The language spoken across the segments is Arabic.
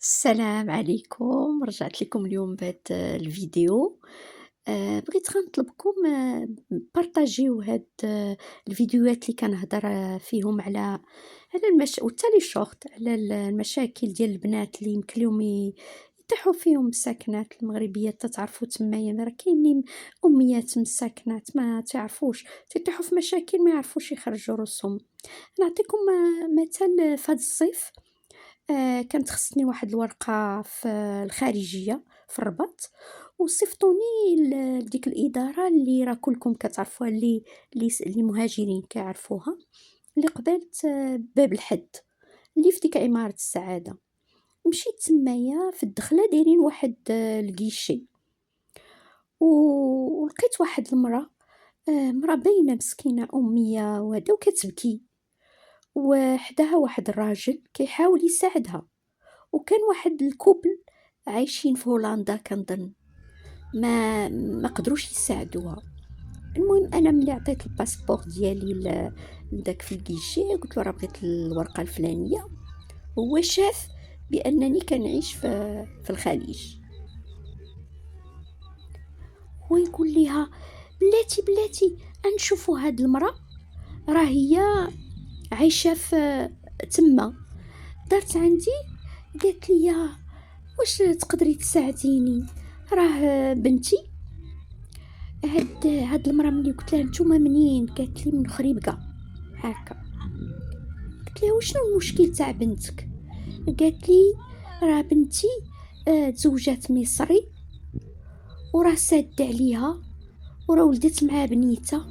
السلام عليكم، رجعت لكم اليوم بهاد الفيديو. بغيت نطلبكم بارطاجيو هاد الفيديوهات اللي كنهضر فيهم على وحتى لي شورت على المشاكل ديال البنات اللي يمكن لهم يطيحوا فيهم مساكنات المغربيات. تعرفوا تمايا راه كاينين أميات مساكنات ما تعرفوش تيطيحوا في مشاكل، ما يعرفوش يخرجوا روسهم. نعطيكم مثال في هاد الصيف. كانت خصني واحد الورقة في الخارجية في الرباط، وصيفطوني لديك الإدارة اللي راه كلكم كتعرفوها، اللي مهاجرين كيعرفوها، اللي قبالة باب الحد، اللي في ديك عمارة السعادة. مشيت تمايا في الدخلة دايرين واحد الكيشي، ولقيت واحد المرا، مرا باينة مسكينة أمية وهدا وكتبكي، وحداها واحد الراجل كيحاول يساعدها، وكان واحد الكوبل عايشين في هولندا كنظن، ما قدروش يساعدوها. المهم انا ملي عطيت الباسبور ديالي لداك في الكيشي، قلت له راه بغيت الورقه الفلانيه، هو شاف بانني كنعيش في الخليج. هو يقول ليها بلاتي نشوفوا هاد المراه، راه هي عايشه في تما. دارت عندي قالت لي واش تقدري تساعديني، راه بنتي. هاد المرا ملي قلت لها نتوما منين، قالت لي من خريبكا هكا. قلت لها وشنو المشكل تاع بنتك؟ قالت لي راه بنتي تزوجات مصري، وراه ساد عليها، وراه ولدت مع بنيته،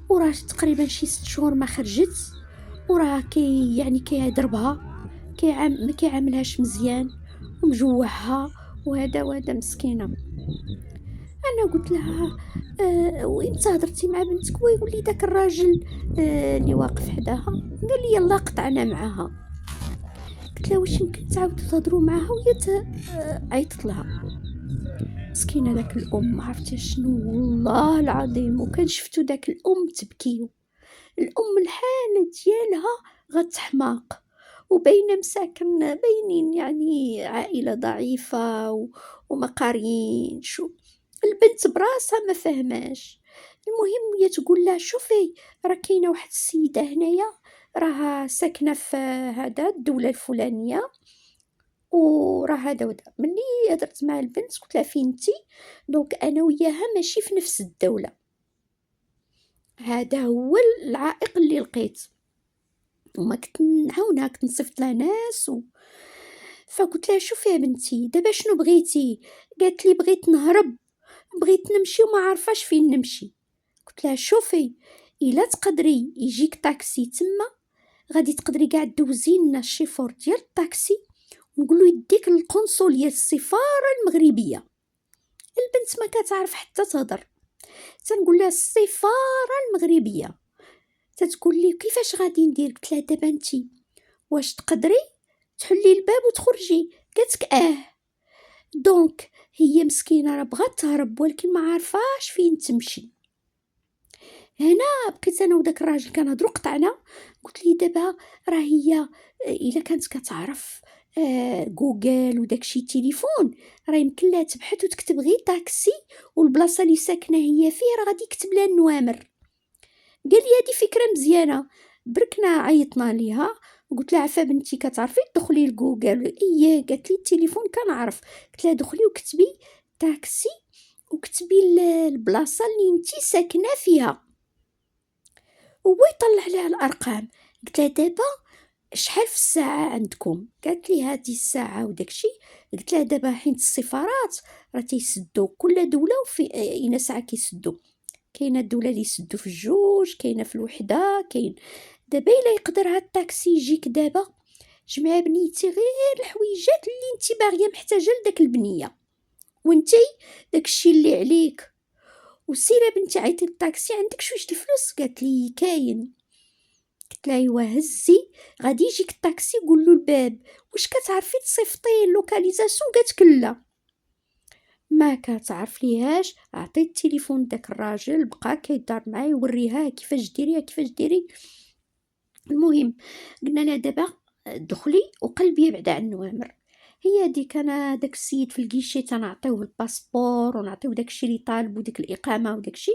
وراه تقريبا شي 6 شهور ما خرجت، وراه كيضربها، ما كيعاملهاش مزيان، ومجوعها وهذا مسكينه. انا قلت لها وانت هضرتي مع بنتك؟ هو يقول لي داك الراجل اللي واقف حداها قال لي يلا قطعنا معاها. قلت لها واش يمكن تعاودوا تهضروا معاها؟ وهي عيطت لها مسكينه. داك الام ما عرفتش شنو، والله العظيم، وكان شفتو داك الام تبكي، الام الحاله ديالها غتحماق، وبين مساكن باينين يعني عائله ضعيفه وما قاريين شو. البنت براسها ما فهماش. المهم هي تقول لها شوفي راه كاينه واحد السيده هنايا، راها ساكنه في هذا الدوله الفلانيه، وراه هذا ودا. ملي هضرت مع البنت قلت لها فين انتي؟ دونك انا وياها ماشي في نفس الدوله، هذا هو العائق اللي لقيت. وما كنت نعاونها، كنت نصيفط لها ناس فقلت لها شوفي يا بنتي دابا شنو بغيتي؟ قالت لي بغيت نهرب، بغيت نمشي وما عارفاش فين نمشي. قلت لها شوفي الا تقدري يجيك طاكسي تما، غادي تقدري قاع دوزي لنا الشيفور ديال الطاكسي، ونقولوا يديك للقنصليه السفاره المغربيه. البنت ما كتعرف حتى تهضر، تنقول لها السفاره المغربيه، تتقول لي كيفاش غادي ندير؟ قلت لها دابا انتي واش تقدري تحلي الباب وتخرجي؟ قالت دونك هي مسكينه راه بغات تهرب ولكن ما عارفاش فين تمشي. هنا بقيت انا وداك الراجل كنهضروا، قطعنا. قلت لي دابا راه هي الا كانت كتعرف جوجل وداكشي تليفون، راه يمكن لها تبحث وتكتب غير طاكسي، والبلاصه اللي ساكنه هي فيه راه غادي يكتب لها النوامر. قال لي هذه فكره مزيانه. بركنا عيطنا ليها، قلت لها عفا بنتي كتعرفي تدخلي لجوجل؟ ايه. قالت لي التليفون كنعرف. قلت لها دخلي وكتبي طاكسي، وكتبي البلاصه اللي انتي ساكنه فيها، هو يطلع لها الارقام. قلت لها دابا شحال في الساعه عندكم؟ قالت لي هذه الساعه وداكشي. قلت لها دابا حين السفارات راه تيسدوا كل دوله وفي اين ساعه كيسدوا، كاينه الدوله اللي يسدوا في الجوج، كاينه في الوحده، كاين. دابا الا يقدر هاد الطاكسي يجيك دابا، جمع بنيتي غير الحويجات اللي انت باغيه محتاجه لداك البنيه، وانتي داكشي اللي عليك، وسيره بنتي عيطي للطاكسي عندك شويه الفلوس؟ قالت لي كاين. قلت لها ايوا هزي غادي يجيك الطاكسي قول له الباب، واش كتعرفي تصيفطي اللوكاليزاسيون؟ قالت لا ما كتعرف ليهاش. عطيت التليفون داك الراجل بقى كيدار معايا يوريها كيفاش ديريها كيفاش ديري. المهم قلنا لها دابا دخلي وقلبي بعدا عن النوامر. هي ديك أنا داك السيد في الكيشي تنعطيوه الباسبور ونعطيو داكشي اللي طالب وديك الإقامة وداكشي،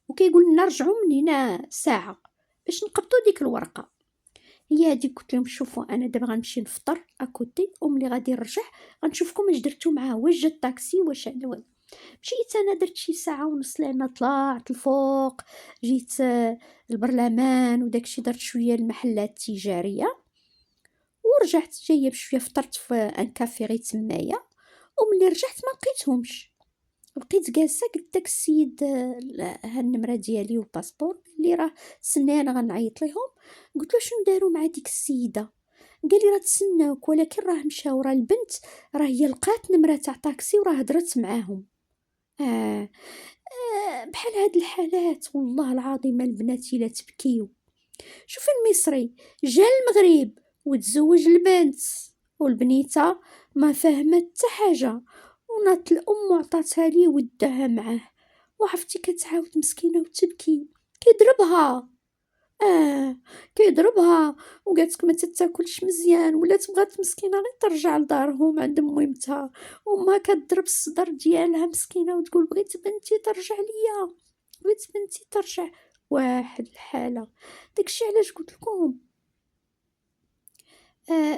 وكيقول لنا رجعوا من هنا ساعة باش نقبضوا ديك الورقة. هي هاديك قلت لهم شوفوا أنا دابا غنمشي نفطر أكوتي، وملي غادي نرجع غنشوفكم اش درتو معاه، واش جا الطاكسي واش أنا. مشيت أنا درت شي ساعة ونص لأن طلعت الفوق، جيت البرلمان وداكشي، درت شوية المحلات التجارية ورجعت جاية بشوية، فطرت في ان كافي غير تمايا، وملي رجعت ما لقيتهمش، بقيت جالسة. قلت داك السيد ها النمرة ديالي والباسبور اللي راه تسنى انا غنعيط ليهم. قلت له شنو داروا مع ديك السيدة؟ قال لي راه تسناوك، ولكن راه مشاو، راه البنت راه هي لقات نمرة تاع طاكسي وراه هضرت معاهم. بحال هاد الحالات والله العظيم البنات الا تبكيو. شوف المصري جا المغرب وتزوج البنت، والبنيته ما فهمت حتى حاجه، ونات الام وعطاتها ليه وداها معاه، وعرفتي كتعاود مسكينه وتبكي. كيضربها، اه كيضربها، وقالتك ما تاكلش مزيان، ولات بغات مسكينه غير ترجع لدارهم عند ميمتها، وما كتضرب الصدر ديالها مسكينه وتقول بغيت بنتي ترجع ليا، بغيت بنتي ترجع. واحد الحاله. داكشي علاش قلت لكم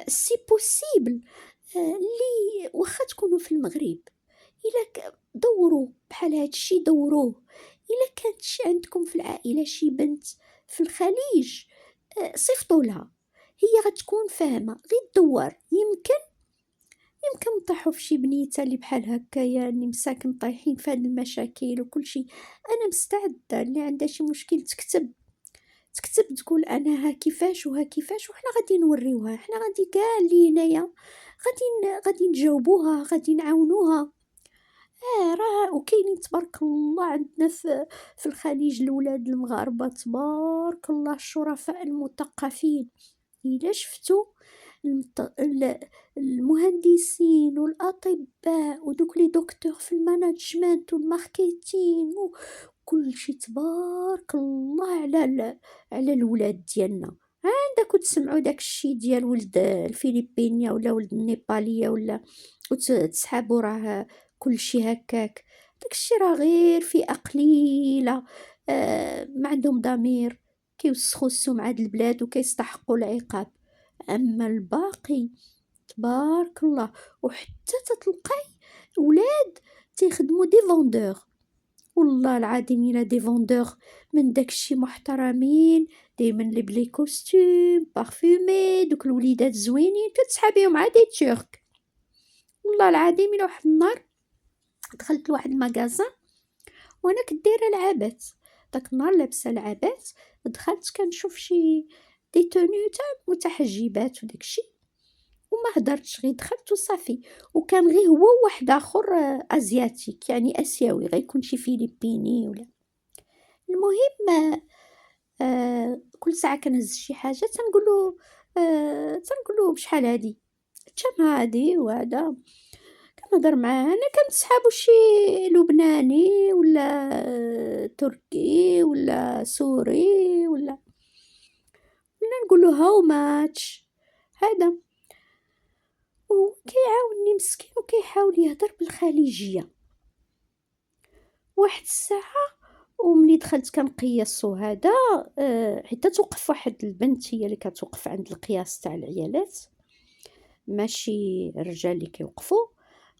سي بوسيبل اللي واخا تكونوا في المغرب، الا دوروا بحال هادشي، دوروه. الا كانت عندكم في العائله شي بنت في الخليج، صيفطوا لها، هي غتكون فاهمه، غير دوار. يمكن نطيحوا في شي بنيته اللي بحال هكايا اللي مساكن طايحين في هاد المشاكل وكل شيء. انا مستعده اللي عندها شي مشكل تكتب تقول انا ها كيفاش وها كيفاش، وحنا غادي نوريوها، حنا غادي كاع اللي هنايا غادي نجاوبوها، غادي نعاونوها. راه وكاينين تبارك الله عندنا في الخليج الولاد المغاربه تبارك الله الشرفاء المثقفين. إلا شفتوا المهندسين والأطباء ودوك لي دكتور في المانجمنت والماركتين وكل شي تبارك الله على الولاد ديالنا. عندك تسمعوا داك الشي ديال ولد الفلبينية ولا ولد النيبالية ولا وتسحبوا راه كل شي هكاك. داك الشي راه غير فئة قليلة ما عندهم ضمير، كيوسخوا السمعة د البلاد وكيستحقوا العقاب. اما الباقي تبارك الله. وحتى تتلقاي ولاد تيخدموا دي فوندور، والله العظيم الا دي فوندور من داكشي محترمين، دايما لي بلي كوستيم بارفومي، دوك الوليدات زوينين كتسحابيهم مع دي تشورك. والله العظيم الا واحد النهار دخلت لواحد المغازان وانا كدايره لعابات، داك النهار لابسه لعابات، دخلت كنشوف شي دي توني تاع متحجبات وداكشي، وما هدرتش، غير دخلت وصافي. وكان غير هو وواحد اخر ازياتيك يعني اسيوي، غيكون شي فيليبيني ولا. المهم كل ساعه كنهز شي حاجه تنقولو بشحال هادي، كم هادي وهذا. كنهضر معاه انا كنسحابو شي لبناني ولا تركي ولا سوري ولا نقولو هاو ماتش هذا. وهو كيعاوني مسكين وكيحاول يهضر بالخليجيه. واحد الساعه وملي دخلت كنقيسو هذا، حتى توقف واحد البنت هي اللي كتوقف عند القياس تاع العيالات، ماشي الرجال اللي كيوقفوا،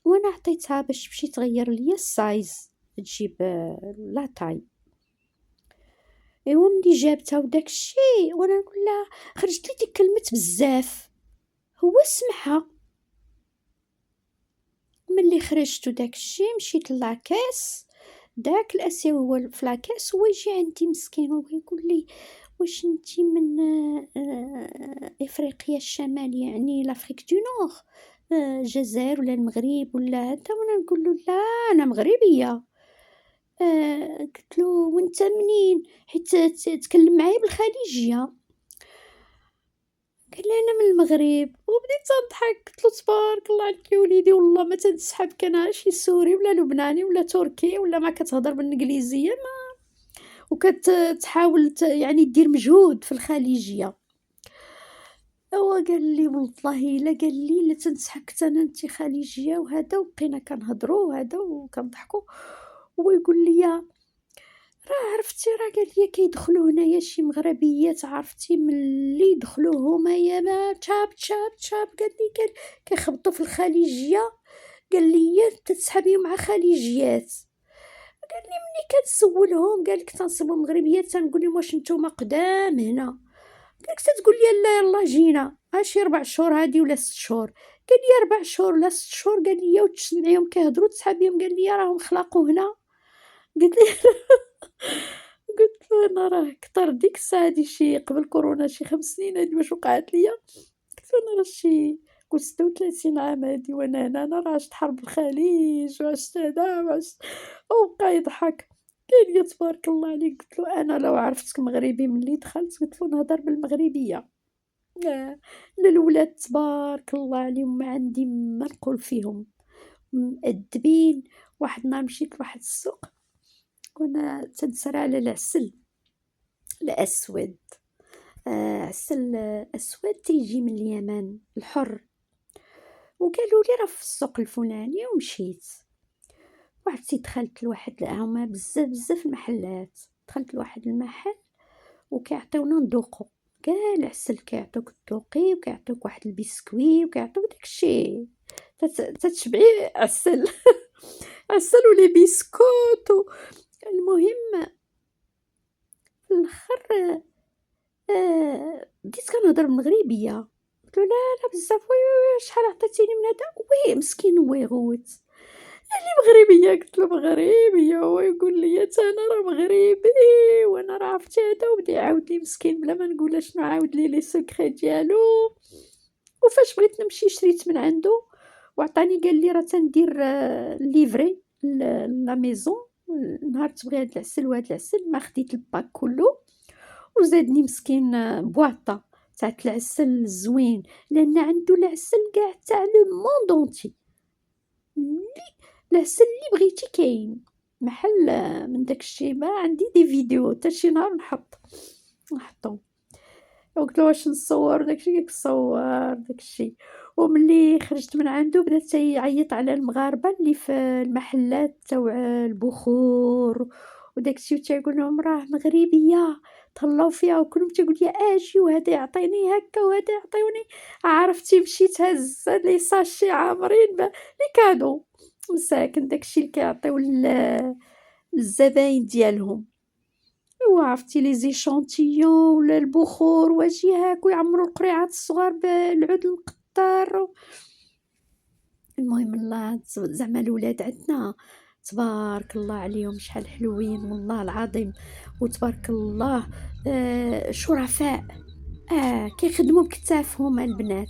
وانا عطيتها باش تمشي تغير ليا السايز، تجيب لا طاي. ايوا ملي جابتها وداك الشيء وانا نقول لها، خرجت لي ديك كلمه بزاف، هو سمعها. ملي خرجت وداك الشيء مشيت لاكاس، داك الاسيوي هو في لاكاس، هو يجي عندي مسكين ويقول لي واش انتي من افريقيا الشماليه، يعني لافريك دو نور، الجزائر ولا المغرب ولا هذا. وانا نقول له لا انا مغربيه. قلت له وانت منين، حيت تكلم معايا بالخليجيه. قال لي انا من المغرب، وبديت نضحك. قلت له تبارك الله عليك يا وليدي، والله ما تنسحب كان شي سوري ولا لبناني ولا تركي ولا ما كتهضر بالانجليزيه ما وكتحاول يعني دير مجهود في الخليجيه. هو قال لي والله إلا قال لي لا تنسحقت أنا أنت خليجية وهذا، وبقينا كنهضروا وهذا وكنضحكوا، هو يقول لي راه عرفتي راه قال لي كيدخلوا هنايا شي مغربيات عرفتي ملي يدخلوا هما يا ما تشاب تشاب تشاب، قال كيخبطوا في الخليجية، قال لي تتسحبي مع خليجيات، قال لي ملي كنسولهم قال لك تنصيبوا مغربيات تنقول لهم واش نتوما قدام هنا، قال لك تتقول لي لا يلا جينا شي 4 شهور هادي ولا 6 شهور، قال لي 4 شهور ولا 6 شهور، قال لي وتسمعيهم كيهضروا تسحبيهم، قال لي راهم خلاقوا هنا، قلت لي قلت له انا راه كثر ديك الساعه هادي شي قبل كورونا شي 5 سنين هادي واش وقعت ليا، قلت له انا راه شي قلت 36 عام هادي وانا هنا، انا راه عشت حرب الخليج وعشت هذا وعشت، وبقى يضحك، قال لي تبارك الله عليك، قلت له انا لو عرفتك مغربي ملي دخلت قلت له نهضر بالمغربيه، الولاد تبارك الله عليهم ما عندي ما نقول فيهم، مؤدبين. واحد النهار مشيت لواحد السوق كنا تنسرى على العسل الأسود، عسل أسود تيجي من اليمن الحر، وقالوا لي راه في السوق الفلاني، ومشيت وعرفتي دخلت لواحد هما بزاف المحلات، دخلت لواحد المحل وكيعطيونا ندوقو كاع العسل، كيعطوك تذوقي وكيعطوك واحد البسكوي وكيعطوك داكشي تتشبعي عسل عسل ولا بسكوت المهم في الاخر بديت كنهضر بالمغربيه، قلت له لا لا بزاف وي شحال عطيتيني من هذا، وي مسكين هو يغوت مغربيه، قلت له مغربيه، هو يقول لي انا راه مغربي وانا راه عرفتي هذا، وبدا يعاود لي مسكين بلا ما نقول شنو، عاود لي سكري ديالو، وفاش بغيت نمشي شريت من عنده وعطاني، قال لي راه تندير ليفري لا ميزون، نهار تبغي هاد العسل وهاد العسل ما خديت الباك كله، وزادني مسكين بواطه تاع العسل الزوين، لان عنده العسل كاع تاع لو موند اونتي، العسل اللي بغيتي كاين، محل من داكشي، ما عندي دي فيديو حتى شي نهار نحطهم، وقلت له واش نصور داكشي، كنصور داكشي، وملي خرجت من عنده بدا تيعيط على المغاربه اللي في المحلات تاع البخور وداكشي، وتيقول لهم راه مغربيه تهلاو فيها، وكلهم تيقول لي اجي وهذا يعطيني هكا وهذا يعطيوني، عرفتي مشيت هز لي ساشي عامرين لي كادو مساكن، داكشي اللي كيعطيو للزباين ديالهم، وعرفتي لي زيشونتيون ولا البخور واجي هاك ويعمروا القريعات الصغار بالعود القطار، المهم الله زعما الولاد عندنا تبارك الله عليهم شحال حلوين والله العظيم، وتبارك الله شرفاء، كيخدموا بكتافهم البنات،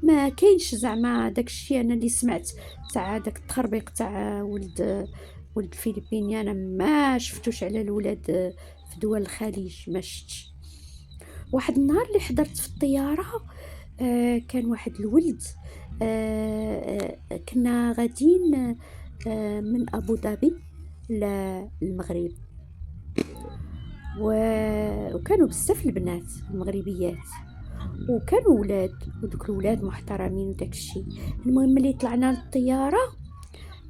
ما كاينش زعما داكشي انا اللي سمعت تاع داك التخربيق تاع ولد الفلبيني، انا ما شفتوش على الولاد في دول الخليج ما شفتش. واحد النهار اللي حضرت في الطياره كان واحد الولد، كنا غاديين من ابو ظبي للمغرب، وكانوا بزاف البنات المغربيات وكانوا ولاد، ودوك الولاد محترمين وداكشي، المهم ملي طلعنا للطياره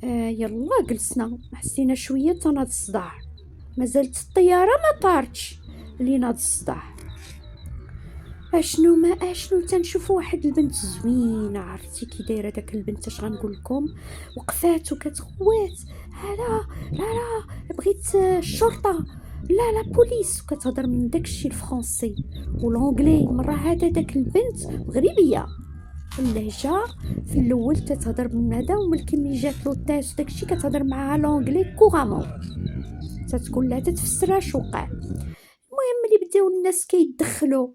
يلا جلسنا، حسينا شويه تناض الصداع، مازالت الطياره ما طارتش اللي ناض الصداع، اشنو تنشوف واحد البنت زوينه، عرفتي كي دايره داك البنت اش غنقول لكم، وقفات وكتغوات لا لا لا بغيت الشرطه، لا لا بوليس، وكتهضر من داكشي الفرنسي والانجلي، مره هذا داك البنت مغربيه اللهجه في الاول تتهضر من هذا، وملي جات لو تيست داكشي كتهضر معاها لونجلي كورامون، تتقول لها تتفسرها اش وقع، المهم ملي بداو الناس كيدخلوا،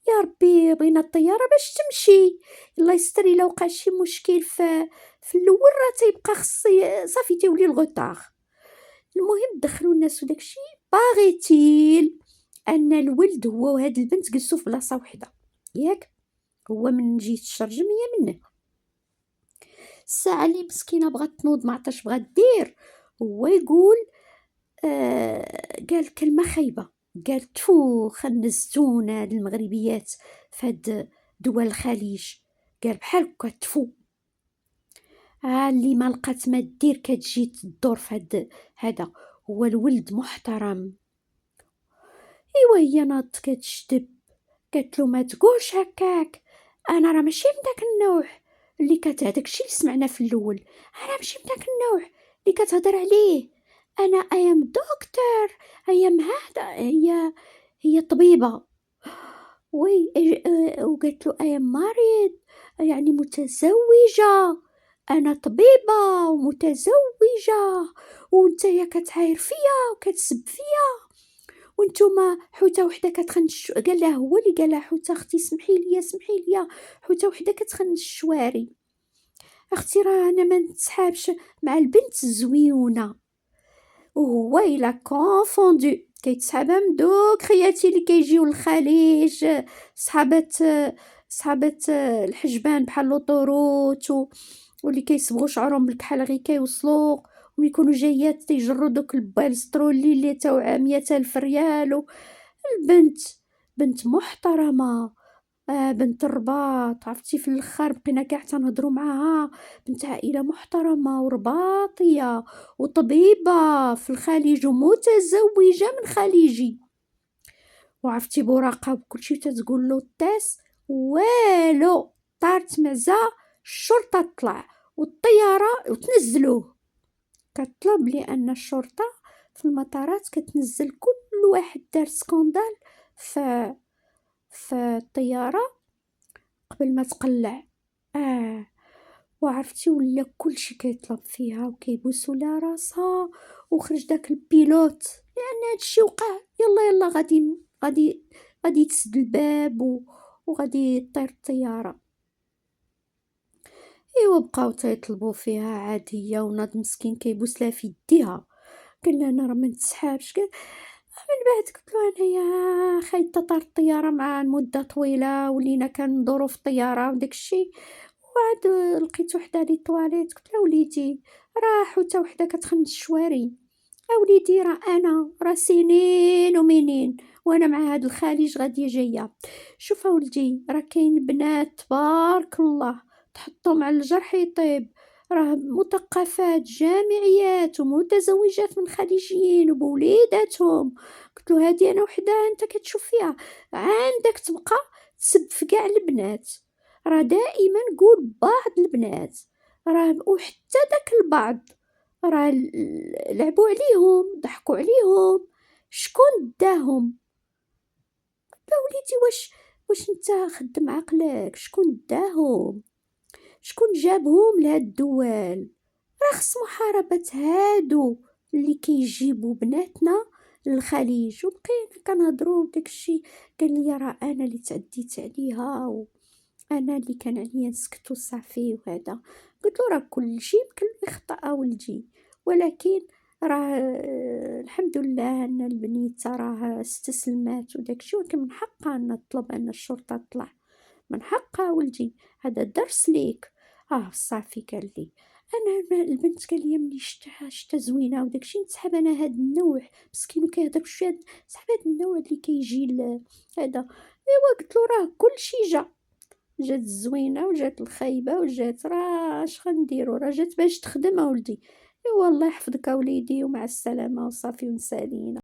يا ربي بغينا الطياره باش تمشي، الله يستر الا وقع شي مشكل في الاول راه تيبقى خصي صافي تيولي الغوطار، المهم دخلوا الناس وداكشي، باغيتيل ان الولد هو وهاد البنت جلسوا في بلاصه وحده، ياك هو من جهه الشرجم هي منه، الساعه اللي مسكينه بغات تنوض ما عرفتش بغات دير، هو يقول قال كلمه خايبه، قال تفو خنزتونا هاد المغربيات فهاد دول الخليج. قال بحال هكا تفو، اللي ما لقات ما دير كتجي تدور في هذا. هو الولد محترم. ايوا هي ناضت كتشدب، قالت له ما تقولش هكاك، انا راه ماشي من داك النوع اللي هذاك الشيء اللي سمعنا في الاول، انا ماشي من داك النوع اللي كتهضر عليه. انا ايام دكتور، ايام هذا، هي طبيبه. وي وقالت له ايام مريض، يعني متزوجه، انا طبيبه ومتزوجه، وانتيا كتعاير فيا وكتسب فيا، وانتوما حوته وحده كتخنش. قال لها هو اللي قال لها حوته اختي سمحي لي سمحي لي، حوته وحده كتخنش الشواري، اختي راه انا ما نتسحابش مع البنت الزويونه. وهو الى كونفوندو كيتسحابها من دوك خياتي اللي كيجيو للخليج، صحابات الحجبان بحال لوطوروت واللي كيصبغوا شعرهم بالكحل غير كيوصلوا، ويكونوا جايات تيجروا دوك البالسترولي اللي تاو 100,000 ريال. البنت بنت محترمه، بنت الرباط، عرفتي في الاخر بقينا كاع تنهضروا معاها، بنت عائله محترمه ورباطيه وطبيبه في الخليج ومتزوجه من خليجي. وعرفتي بوراقه وكلشي تتقول له التاس والو. طارت معزه الشرطه طلع والطياره وتنزلوه. كطلب لان الشرطه في المطارات كتنزل كل واحد دار سكوندال في الطياره قبل ما تقلع. وعرفتي ولا كلشي كيطلب فيها وكيبوسوا لها راسها. وخرج داك البيلوت لان هادشي وقع، يلا يلا غادي تسد الباب وغادي تطير الطياره. ايوا بقاو تيطلبوا فيها عاد هي، وناض مسكين كيبوس لها في يديها، قال لها انا راه ما نتسحابش. من بعد قلت له انايا خايته طار الطياره مع مده طويله ولينا كندورو في الطياره وداك الشيء. وعاد لقيت وحده لي طواليت، قلت لها وليدي راه حوته وحده كتخنش الشواري، وليدي راه انا راه سنين ومنين وانا مع هاد الخليج غاديه جايه. شوف ولدي راه كاين بنات تبارك الله تحطهم على الجرح يطيب، راه مثقفات جامعيات ومتزوجات من خليجيين وبوليداتهم. قلت له هادي انا وحده انت كتشوف فيها عندك تبقى تسب في كاع البنات، راه دائما نقول بعض البنات راه، وحتى داك البعض راه لعبوا عليهم ضحكوا عليهم، شكون داهم؟ وليدي واش انت خدم عقلك؟ شكون داهم؟ شكون جابهم لهاد الدول؟ راه خص محاربة هادو اللي كيجيبوا بناتنا للخليج. وبقينا كنهضروا بداك الشيء، قال لي راه انا اللي تعديت عليها وانا اللي كان عليا نسكت وصافي وهذا. قلت له راه كل شيء يمكن له يخطأ ولدي، ولكن راه الحمد لله ان البنيته راه استسلمت وداك الشيء، ولكن من حقها ان نطلب ان الشرطه تطلع، من حقها ولدي، هذا درس ليك. صافي قال لي انا البنت قال لي ملي شتا زوينه وداك الشيء نسحب انا هاد النوع مسكين وكيهضر بشويه، نسحب هاد النوع اللي كيجي هذا. ايوا قلت له راه كلشي جات الزوينه وجات الخايبه وجات، راه اش غنديروا، راه جات باش تخدم ولدي. ايوا الله يحفظك وليدي ومع السلامه وصافي ونسالينا.